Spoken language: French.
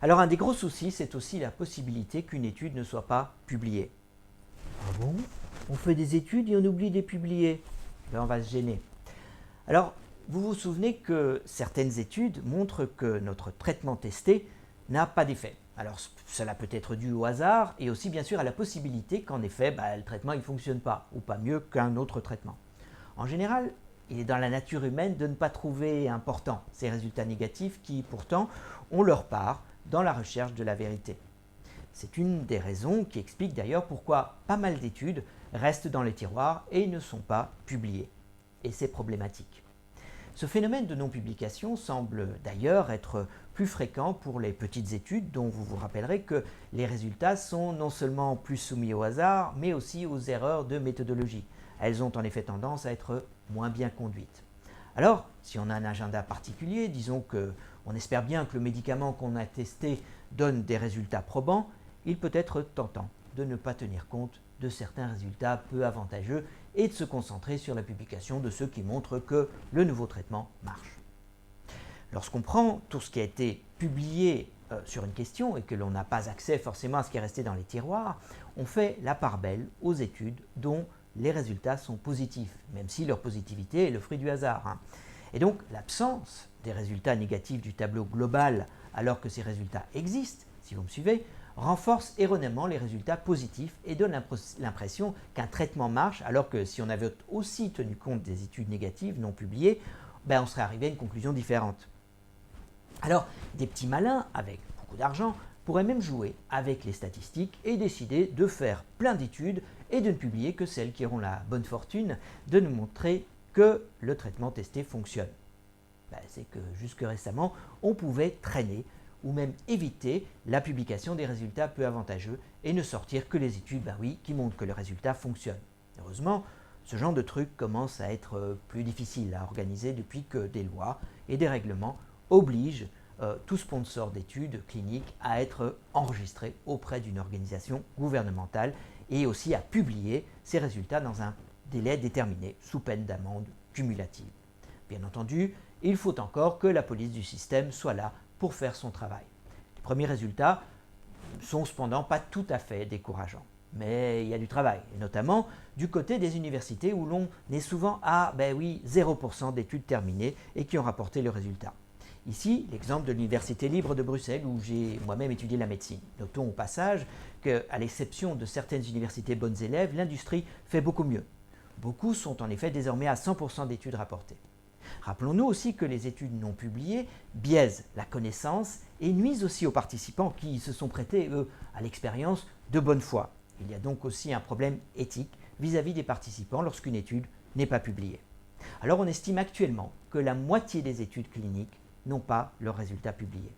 Alors un des gros soucis, c'est aussi la possibilité qu'une étude ne soit pas publiée. Ah bon? On fait des études et on oublie de les publier. Ben, on va se gêner. Alors, vous vous souvenez que certaines études montrent que notre traitement testé n'a pas d'effet. Alors, cela peut être dû au hasard et aussi bien sûr à la possibilité qu'en effet, le traitement ne fonctionne pas ou pas mieux qu'un autre traitement. En général, il est dans la nature humaine de ne pas trouver important ces résultats négatifs qui pourtant ont leur part dans la recherche de la vérité. C'est une des raisons qui explique d'ailleurs pourquoi pas mal d'études restent dans les tiroirs et ne sont pas publiées. Et c'est problématique. Ce phénomène de non-publication semble d'ailleurs être plus fréquent pour les petites études dont vous vous rappellerez que les résultats sont non seulement plus soumis au hasard, mais aussi aux erreurs de méthodologie. Elles ont en effet tendance à être moins bien conduites. Alors, si on a un agenda particulier, disons qu'on espère bien que le médicament qu'on a testé donne des résultats probants, il peut être tentant de ne pas tenir compte de certains résultats peu avantageux et de se concentrer sur la publication de ceux qui montrent que le nouveau traitement marche. Lorsqu'on prend tout ce qui a été publié sur une question et que l'on n'a pas accès forcément à ce qui est resté dans les tiroirs, on fait la part belle aux études dont les résultats sont positifs, même si leur positivité est le fruit du hasard. Et donc l'absence des résultats négatifs du tableau global alors que ces résultats existent, si vous me suivez, renforce erronément les résultats positifs et donne l'impression qu'un traitement marche, alors que si on avait aussi tenu compte des études négatives non publiées, on serait arrivé à une conclusion différente. Alors, des petits malins avec beaucoup d'argent pourraient même jouer avec les statistiques et décider de faire plein d'études et de ne publier que celles qui auront la bonne fortune de nous montrer que le traitement testé fonctionne. C'est que jusque récemment, on pouvait traîner ou même éviter la publication des résultats peu avantageux et ne sortir que les études qui montrent que le résultat fonctionne. Heureusement, ce genre de truc commence à être plus difficile à organiser depuis que des lois et des règlements obligent tout sponsor d'études cliniques à être enregistré auprès d'une organisation gouvernementale et aussi à publier ses résultats dans un délai déterminé sous peine d'amende cumulative. Bien entendu, il faut encore que la police du système soit là pour faire son travail. Les premiers résultats sont cependant pas tout à fait décourageants. Mais il y a du travail, et notamment du côté des universités où l'on est souvent à 0% d'études terminées et qui ont rapporté le résultat. Ici, l'exemple de l'Université libre de Bruxelles où j'ai moi-même étudié la médecine. Notons au passage qu'à l'exception de certaines universités bonnes élèves, l'industrie fait beaucoup mieux. Beaucoup sont en effet désormais à 100% d'études rapportées. Rappelons-nous aussi que les études non publiées biaisent la connaissance et nuisent aussi aux participants qui se sont prêtés, eux, à l'expérience de bonne foi. Il y a donc aussi un problème éthique vis-à-vis des participants lorsqu'une étude n'est pas publiée. Alors on estime actuellement que la moitié des études cliniques n'ont pas leurs résultats publiés.